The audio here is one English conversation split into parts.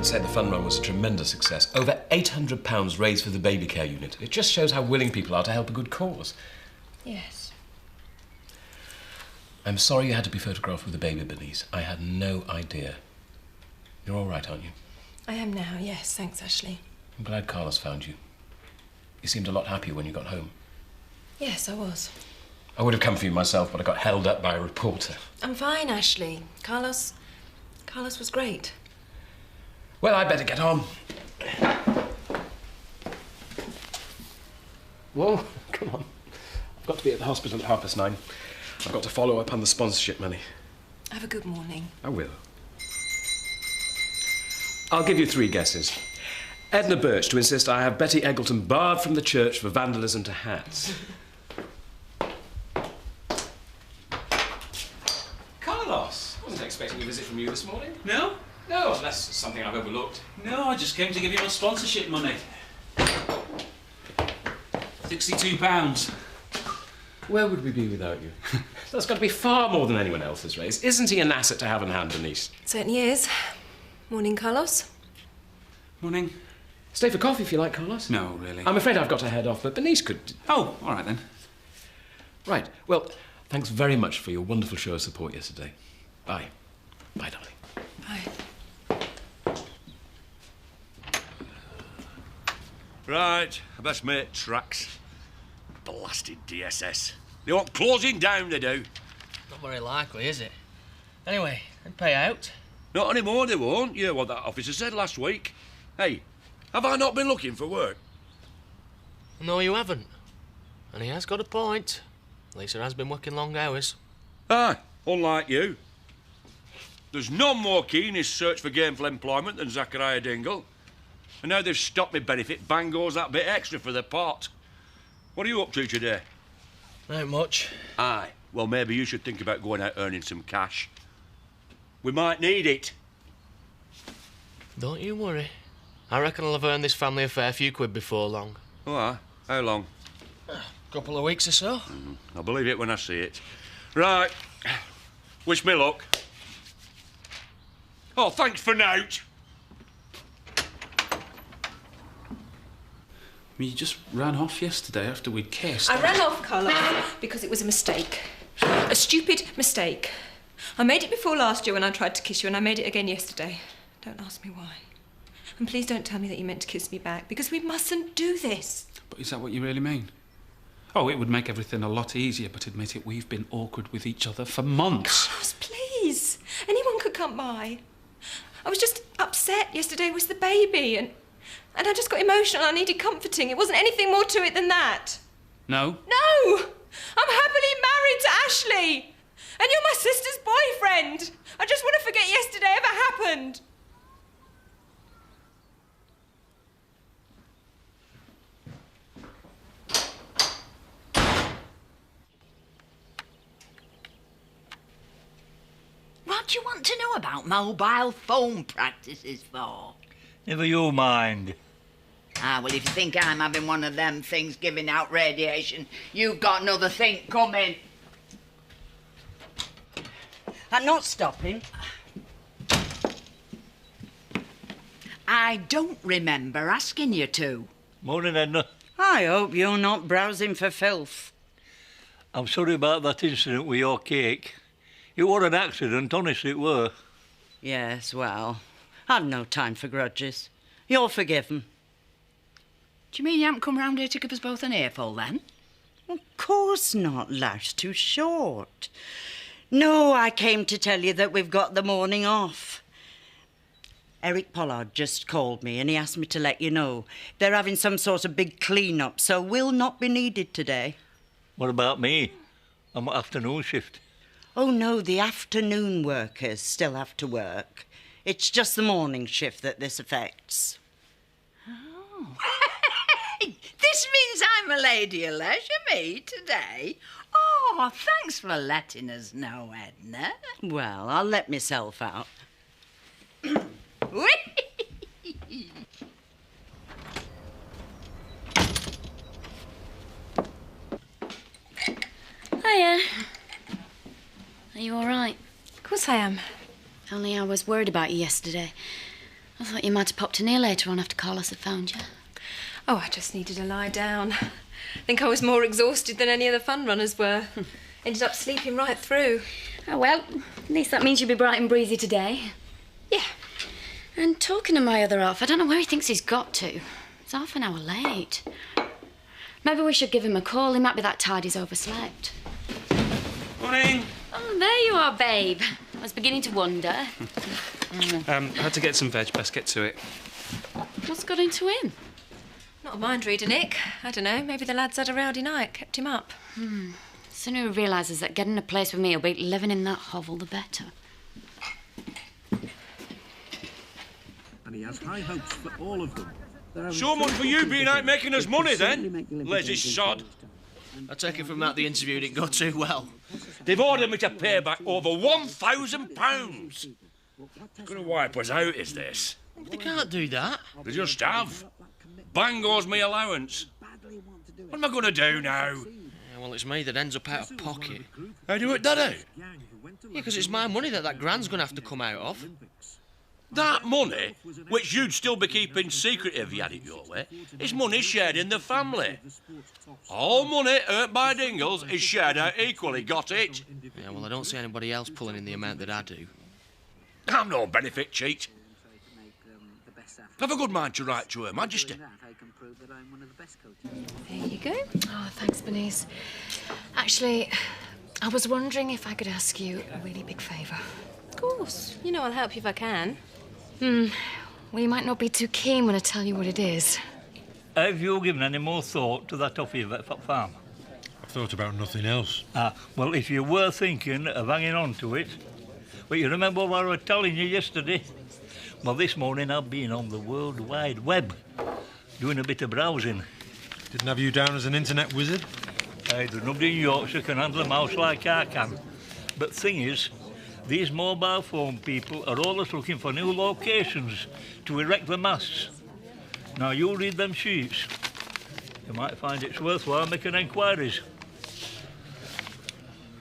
I'd say the fun run was a tremendous success. Over £800 raised for the baby care unit. It just shows how willing people are to help a good cause. Yes. I'm sorry you had to be photographed with a baby, Bernice. I had no idea. You're all right, aren't you? I am now, yes. Thanks, Ashley. I'm glad Carlos found you. You seemed a lot happier when you got home. Yes, I was. I would have come for you myself, but I got held up by a reporter. I'm fine, Ashley. Carlos was great. Well, I'd better get on. Whoa, come on. I've got to be at the hospital at 9:30. I've got to follow up on the sponsorship money. Have a good morning. I will. I'll give you 3 guesses. Edna Birch to insist I have Betty Eggleton barred from the church for vandalism to hats. Carlos! I wasn't expecting a visit from you this morning. No? No, unless it's something I've overlooked. No, I just came to give you my sponsorship money. £62. Where would we be without you? That's got to be far more than anyone else has raised. Isn't he an asset to have in hand, Denise? Certainly is. Morning, Carlos. Morning. Stay for coffee if you like, Carlos. No, really. I'm afraid I've got to head off, but Bernice could... Oh, all right then. Right. Well, thanks very much for your wonderful show of support yesterday. Bye. Bye, darling. Bye. Right, I best make tracks. Blasted DSS. They want closing down, they do. Not very likely, is it? Anyway, they pay out. Not anymore, they won't. You hear what that officer said last week. Hey, have I not been looking for work? No, you haven't. And he has got a point. Lisa has been working long hours. Aye, unlike you. There's none more keen in his search for gainful employment than Zachariah Dingle. And now they've stopped me benefit, bang goes that bit extra for the pot. What are you up to today? Not much. Aye, well, maybe you should think about going out earning some cash. We might need it. Don't you worry. I reckon I'll have earned this family a fair few quid before long. Oh, aye. How long? Couple of weeks or so. I'll believe it when I see it. Right. Wish me luck. Oh, thanks for now. You just ran off yesterday after we'd kissed. I ran off, Carlos, because it was a mistake. A stupid mistake. I made it before last year when I tried to kiss you, and I made it again yesterday. Don't ask me why. And please don't tell me that you meant to kiss me back, because we mustn't do this. But is that what you really mean? Oh, it would make everything a lot easier, but admit it, we've been awkward with each other for months. Carlos, please. Anyone could come by. I was just upset. Yesterday was the baby, and I just got emotional. I needed comforting. It wasn't anything more to it than that. No? No! I'm happily married to Ashley! And you're my sister's boyfriend! I just want to forget yesterday ever happened. What do you want to know about mobile phone practices for? Never you mind. Ah, well, if you think I'm having one of them things giving out radiation, you've got another thing coming. I'm not stopping. I don't remember asking you to. Morning, Edna. I hope you're not browsing for filth. I'm sorry about that incident with your cake. It were an accident, honest it were. Yes, well, I've no time for grudges. You're forgiven. Do you mean you haven't come round here to give us both an earful, then? Of course not. Life's too short. No, I came to tell you that we've got the morning off. Eric Pollard just called me and he asked me to let you know. They're having some sort of big clean-up, so we'll not be needed today. What about me? I'm at afternoon shift. Oh, no, the afternoon workers still have to work. It's just the morning shift that this affects. Oh. This means I'm a lady of leisure, me, today. Oh, thanks for letting us know, Edna. Well, I'll let myself out. Hiya. Are you all right? Of course I am. Only I was worried about you yesterday. I thought you might have popped in here later on after Carlos had found you. Oh, I just needed to lie down. I think I was more exhausted than any of the fun runners were. Ended up sleeping right through. Oh, well, at least that means you'll be bright and breezy today. Yeah. And talking to my other half, I don't know where he thinks he's got to. It's half an hour late. Maybe we should give him a call. He might be that tired he's overslept. Morning. Oh, there you are, babe. I was beginning to wonder. I had to get some veg. Best get to it. What's got into him? Not a mind reader, Nick. I don't know. Maybe the lad's had a rowdy night. Kept him up. The sooner he realises that getting a place with me will be living in that hovel, the better. And he has high hopes for all of them. So much for you being out making us money, then. Lazy sod. I take it from that the interview didn't go too well. They've ordered me to pay back over £1,000. Gonna wipe us out, is this? They can't do that. They just have. Bangor's me allowance. What am I going to do now? Yeah, well, it's me that ends up out of pocket. How do you work that out? Yeah, because it's my money that grand's going to have to come out of. That money, which you'd still be keeping secret if you had it your way, is money shared in the family. All money earned by Dingles is shared out equally. Got it? Yeah, well, I don't see anybody else pulling in the amount that I do. I'm no benefit cheat. Have a good mind to write to Her Majesty. There you go. Oh, thanks, Bernice. Actually, I was wondering if I could ask you a really big favour. Of course. You know I'll help you if I can. Well, you might not be too keen when I tell you what it is. Have you given any more thought to that offer you've at farm? I've thought about nothing else. Well, if you were thinking of hanging on to it, but you remember what I was telling you yesterday? Well, this morning I've been on the World Wide Web, doing a bit of browsing. Didn't have you down as an internet wizard? There's nobody in Yorkshire can handle a mouse like I can. But thing is, these mobile phone people are always looking for new locations to erect the masts. Now, you read them sheets. You might find it's worthwhile making enquiries.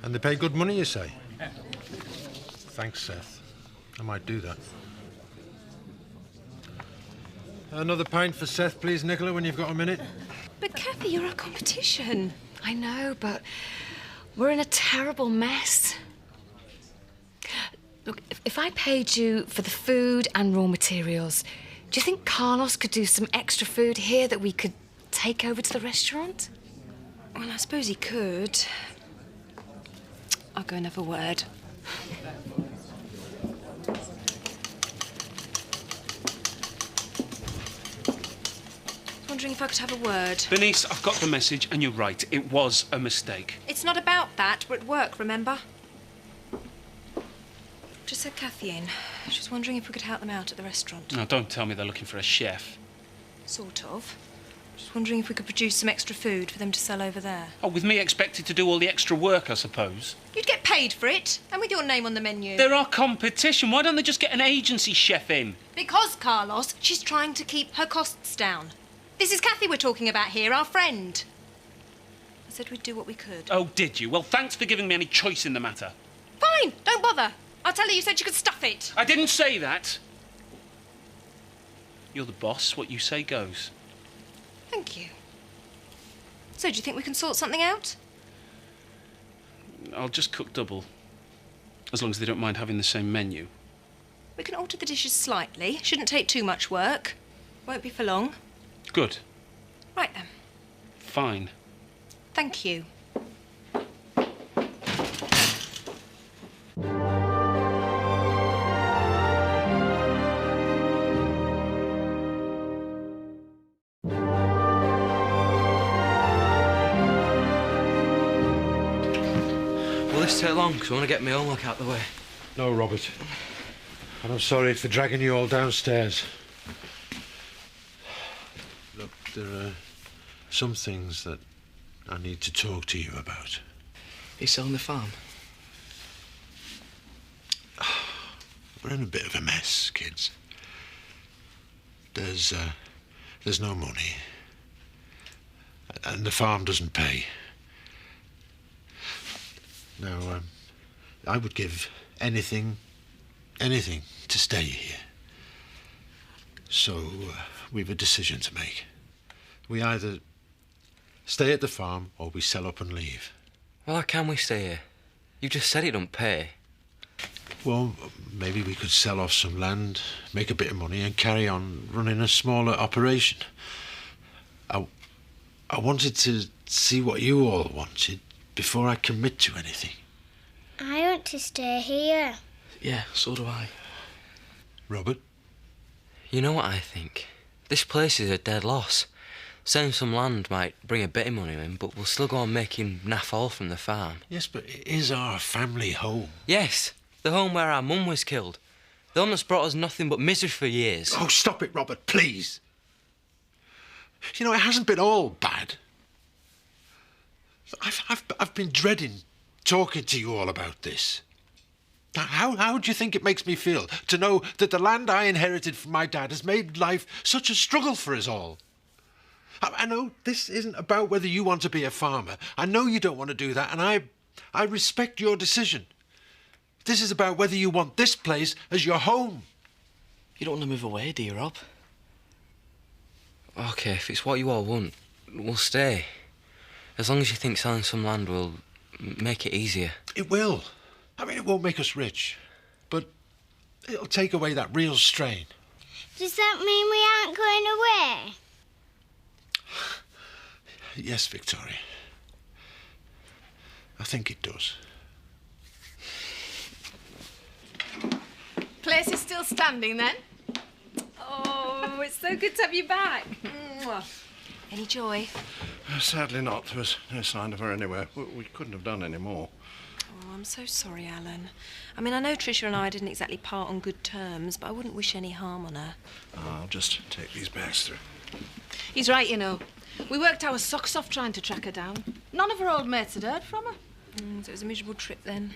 And they pay good money, you say? Thanks, Seth. I might do that. Another pint for Seth, please, Nicola, when you've got a minute. But, Kathy, you're our competition. I know, but we're in a terrible mess. Look, if I paid you for the food and raw materials, do you think Carlos could do some extra food here that we could take over to the restaurant? Well, I suppose he could. I'll go and have a word. Wondering if I could have a word. Bernice, I've got the message, and you're right. It was a mistake. It's not about that. We're at work, remember? Just had Kathy in. She was wondering if we could help them out at the restaurant. Now, don't tell me they're looking for a chef. Sort of. Just wondering if we could produce some extra food for them to sell over there. Oh, with me expected to do all the extra work, I suppose. You'd get paid for it, and with your name on the menu. There are competition. Why don't they just get an agency chef in? Because, Carlos, she's trying to keep her costs down. This is Kathy we're talking about here, our friend. I said we'd do what we could. Oh, did you? Well, thanks for giving me any choice in the matter. Fine, don't bother. I'll tell her you said you could stuff it. I didn't say that. You're the boss. What you say goes. Thank you. So, do you think we can sort something out? I'll just cook double. As long as they don't mind having the same menu. We can alter the dishes slightly. Shouldn't take too much work. Won't be for long. Good. Right then. Fine. Thank you. Will this take long? Because I want to get my homework out the way. No, Robert. And I'm sorry for dragging you all downstairs. Look, there are some things that I need to talk to you about. He's selling the farm. We're in a bit of a mess, kids. There's no money. And the farm doesn't pay. Now, I would give anything to stay here. So, we've a decision to make. We either stay at the farm or we sell up and leave. Well, how can we stay here? You just said it don't pay. Well, maybe we could sell off some land, make a bit of money and carry on running a smaller operation. I wanted to see what you all wanted before I commit to anything. I want to stay here. Yeah, so do I. Robert? You know what I think? This place is a dead loss. Selling some land might bring a bit of money in, but we'll still go on making naff all from the farm. Yes, but it is our family home. Yes, the home where our mum was killed. The one that's brought us nothing but misery for years. Oh, stop it, Robert, please. You know, it hasn't been all bad. I've been dreading talking to you all about this. How do you think it makes me feel to know that the land I inherited from my dad has made life such a struggle for us all? I know this isn't about whether you want to be a farmer. I know you don't want to do that, and I respect your decision. This is about whether you want this place as your home. You don't want to move away, do you, Rob? OK, if it's what you all want, we'll stay. As long as you think selling some land will make it easier. It will. I mean, it won't make us rich, but it'll take away that real strain. Does that mean we aren't going away? Yes, Victoria. I think it does. Place is still standing, then? Oh, it's so good to have you back. Any joy? Sadly not. There was no sign of her anywhere. We couldn't have done any more. Oh, I'm so sorry, Alan. I mean, I know Tricia and I didn't exactly part on good terms, but I wouldn't wish any harm on her. I'll just take these bags through. He's right, you know. We worked our socks off trying to track her down. None of her old mates had heard from her. So it was a miserable trip then?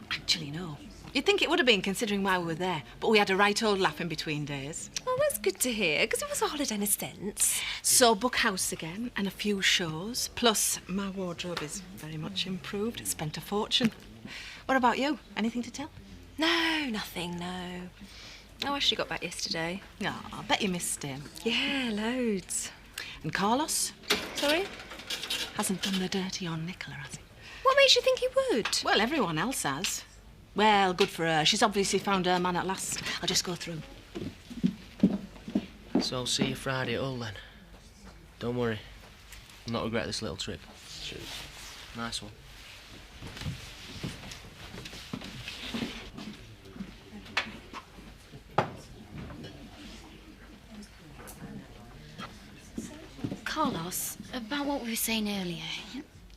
Actually, no. You'd think it would have been, considering why we were there, but we had a right old laugh in between days. Oh, that's good to hear, because it was a holiday in a sense. So, book house again, and a few shows, plus my wardrobe is very much improved. Spent a fortune. What about you? Anything to tell? No, nothing, no. Oh, I actually got back yesterday. No, I bet you missed him. Yeah, loads. And Carlos? Sorry? Hasn't done the dirty on Nicola, has he? What makes you think he would? Well, everyone else has. Well, good for her. She's obviously found her man at last. I'll just go through. So I'll see you Friday at Hull then. Don't worry. I'll not regret this little trip. Cheers. Nice one. Carlos, about what we were saying earlier.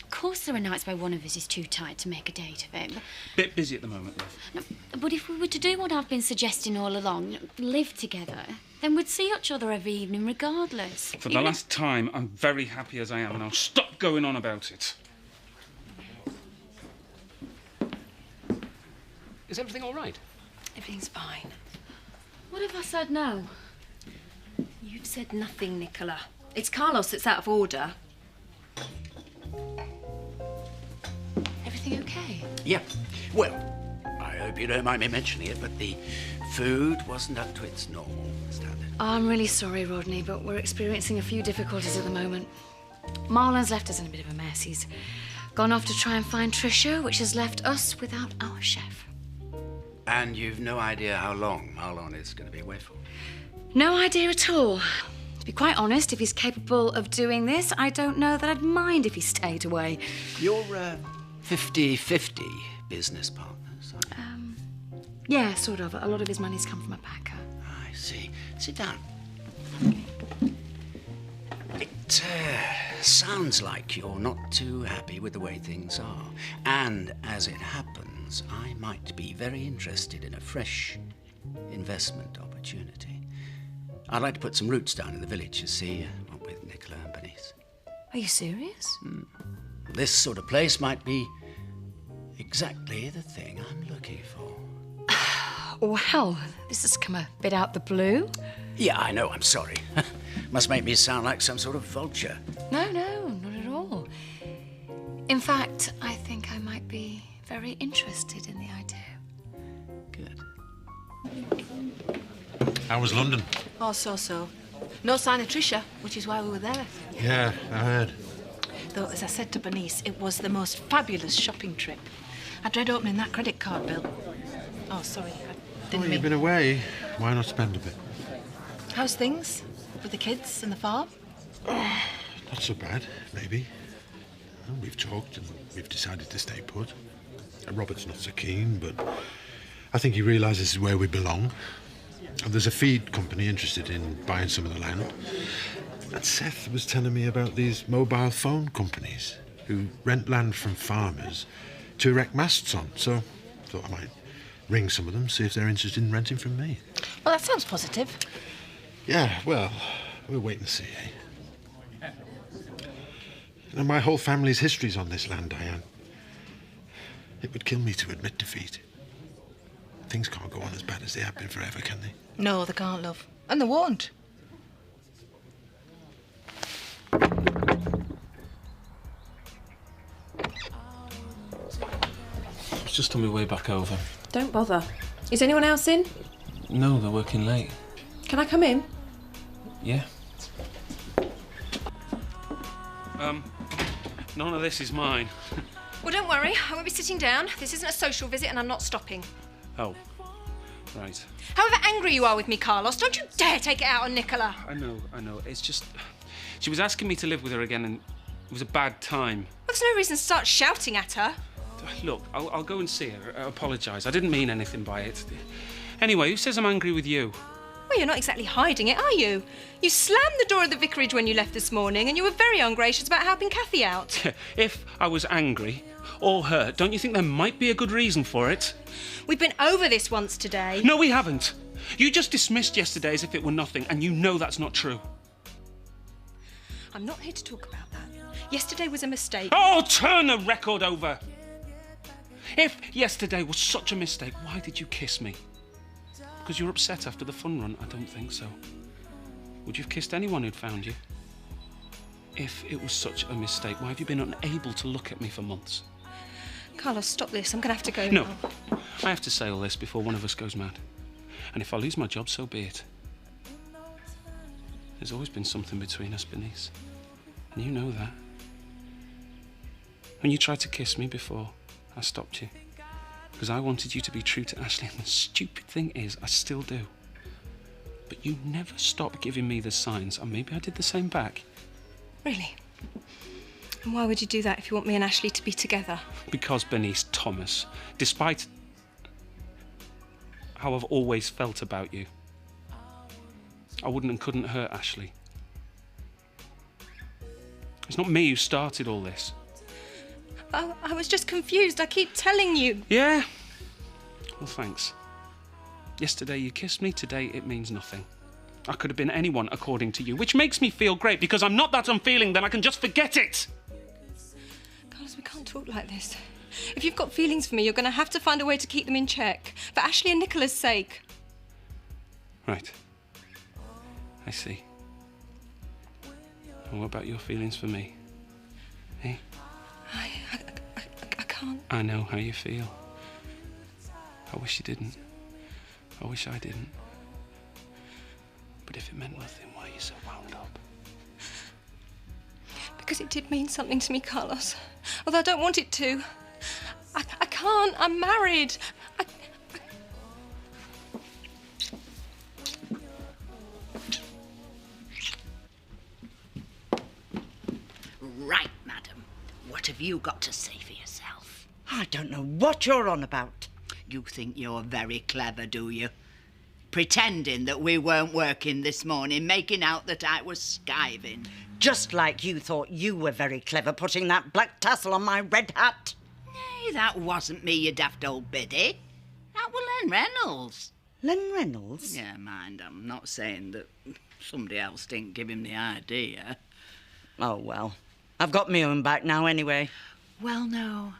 Of course there are nights where one of us is too tired to make a date of it. Bit busy at the moment, love. No, but if we were to do what I've been suggesting all along, live together, then we'd see each other every evening regardless. For the last time, I'm very happy as I am, and I'll stop going on about it. Is everything all right? Everything's fine. What have I said now? You've said nothing, Nicola. It's Carlos that's out of order. Everything okay? Yeah. Well, I hope you don't mind me mentioning it, but the food wasn't up to its normal standard. Oh, I'm really sorry, Rodney, but we're experiencing a few difficulties at the moment. Marlon's left us in a bit of a mess. He's gone off to try and find Tricia, which has left us without our chef. And you've no idea how long Marlon is going to be away for? No idea at all. To be quite honest, if he's capable of doing this, I don't know that I'd mind if he stayed away. You're 50-50 business partners, aren't you? Yeah, sort of. A lot of his money's come from a backer. I see. Sit down. It sounds like you're not too happy with the way things are. And as it happens, I might be very interested in a fresh investment opportunity. I'd like to put some roots down in the village, you see, what with Nicola and Bernice. Are you serious? This sort of place might be exactly the thing I'm looking for. Well, this has come a bit out the blue. Yeah, I know, I'm sorry. Must make me sound like some sort of vulture. No, not at all. In fact, I think I might be very interested in the idea. Good. How was London? Oh, so. No sign of Tricia, which is why we were there. Yeah, I heard. Though, as I said to Bernice, it was the most fabulous shopping trip. I dread opening that credit card bill. Oh, sorry, I didn't mean... You've been away. Why not spend a bit? How's things? With the kids and the farm? Not so bad, maybe. Well, we've talked and we've decided to stay put. Robert's not so keen, but I think he realises where we belong. And there's a feed company interested in buying some of the land. And Seth was telling me about these mobile phone companies who rent land from farmers to erect masts on. So I thought I might ring some of them, see if they're interested in renting from me. Well, that sounds positive. Yeah, well, we'll wait and see, eh? And my whole family's history's on this land, Diane. It would kill me to admit defeat. Things can't go on as bad as they have been forever, can they? No, they can't, love. And they won't. I was just on my way back over. Don't bother. Is anyone else in? No, they're working late. Can I come in? Yeah. None of this is mine. Well, don't worry. I won't be sitting down. This isn't a social visit and I'm not stopping. Oh, right. However angry you are with me, Carlos, don't you dare take it out on Nicola. I know. It's just... She was asking me to live with her again and it was a bad time. Well, there's no reason to start shouting at her. Look, I'll go and see her. Apologise. I didn't mean anything by it. Anyway, who says I'm angry with you? Well, you're not exactly hiding it, are you? You slammed the door of the vicarage when you left this morning and you were very ungracious about helping Kathy out. If I was angry or hurt, don't you think there might be a good reason for it? We've been over this once today. No, we haven't. You just dismissed yesterday as if it were nothing, and you know that's not true. I'm not here to talk about that. Yesterday was a mistake. Oh, turn the record over! If yesterday was such a mistake, why did you kiss me? Because you were upset after the fun run? I don't think so. Would you have kissed anyone who'd found you? If it was such a mistake, why have you been unable to look at me for months? Carlos, stop this. I'm going to have to go No. now. I have to say all this before one of us goes mad. And if I lose my job, so be it. There's always been something between us, Bernice. And you know that. When you tried to kiss me before, I stopped you. Because I wanted you to be true to Ashley, and the stupid thing is, I still do. But you never stopped giving me the signs, and maybe I did the same back. Really? And why would you do that if you want me and Ashley to be together? Because, Bernice Thomas, despite how I've always felt about you, I wouldn't and couldn't hurt Ashley. It's not me who started all this. I was just confused. I keep telling you. Yeah? Well, thanks. Yesterday you kissed me, today it means nothing. I could have been anyone according to you, which makes me feel great because I'm not that unfeeling, then I can just forget it. Carlos, we can't talk like this. If you've got feelings for me, you're going to have to find a way to keep them in check. For Ashley and Nicola's sake. Right. I see. And what about your feelings for me? Eh? I can't. I know how you feel. I wish you didn't. I wish I didn't. But if it meant nothing, why are you so wound up? Because it did mean something to me, Carlos. Although I don't want it to. I can't. I'm married. Right, madam. What have you got to say for yourself? I don't know what you're on about. You think you're very clever, do you? Pretending that we weren't working this morning, making out that I was skiving. Just like you thought you were very clever putting that black tassel on my red hat. Nay, that wasn't me, you daft old biddy. That was Len Reynolds. Len Reynolds? Yeah, mind, I'm not saying that somebody else didn't give him the idea. Oh, well. I've got my own back now, anyway. Well, no,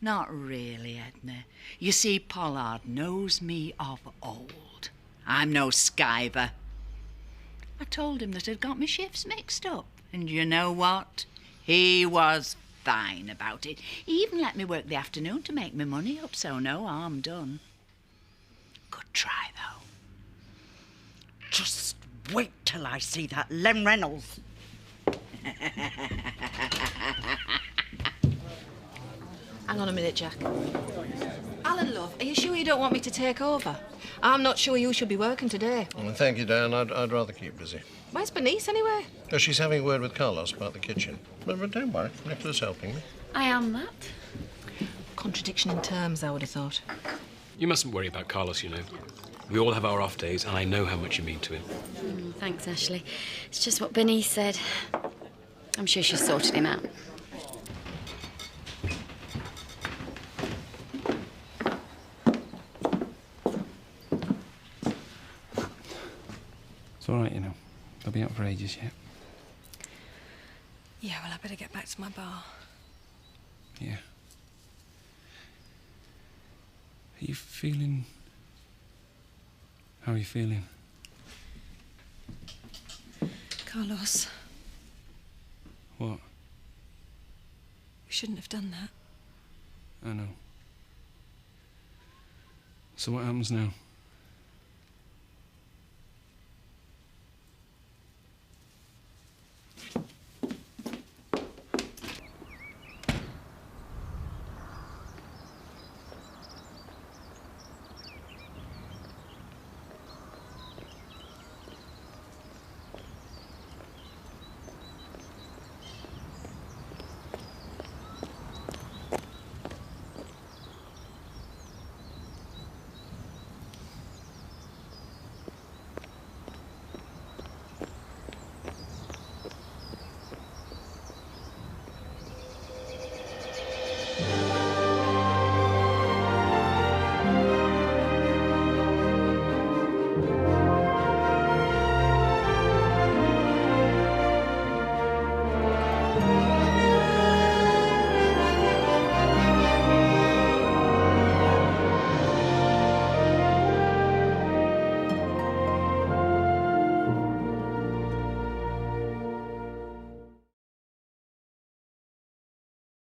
not really, Edna. You see, Pollard knows me of old. I'm no skiver. I told him that I'd got my shifts mixed up. And you know what? He was fine about it. He even let me work the afternoon to make my money up, so no harm done. Good try, though. Just wait till I see that Len Reynolds. Hang on a minute, Jack. Alan, love, are you sure you don't want me to take over? I'm not sure you should be working today. Well, thank you, Dan. I'd rather keep busy. Where's Bernice, anyway? Oh, she's having a word with Carlos about the kitchen. But don't worry, Nicola's helping me. I am that. Contradiction in terms, I would have thought. You mustn't worry about Carlos, you know. We all have our off days, and I know how much you mean to him. Thanks, Ashley. It's just what Bernice said. I'm sure she's sorted him out. It's all right, you know. They'll be out for ages yet. Yeah, well, I better get back to my bar. Yeah. Are you feeling... How are you feeling? Carlos, What? we shouldn't have done that. I know. So what happens now?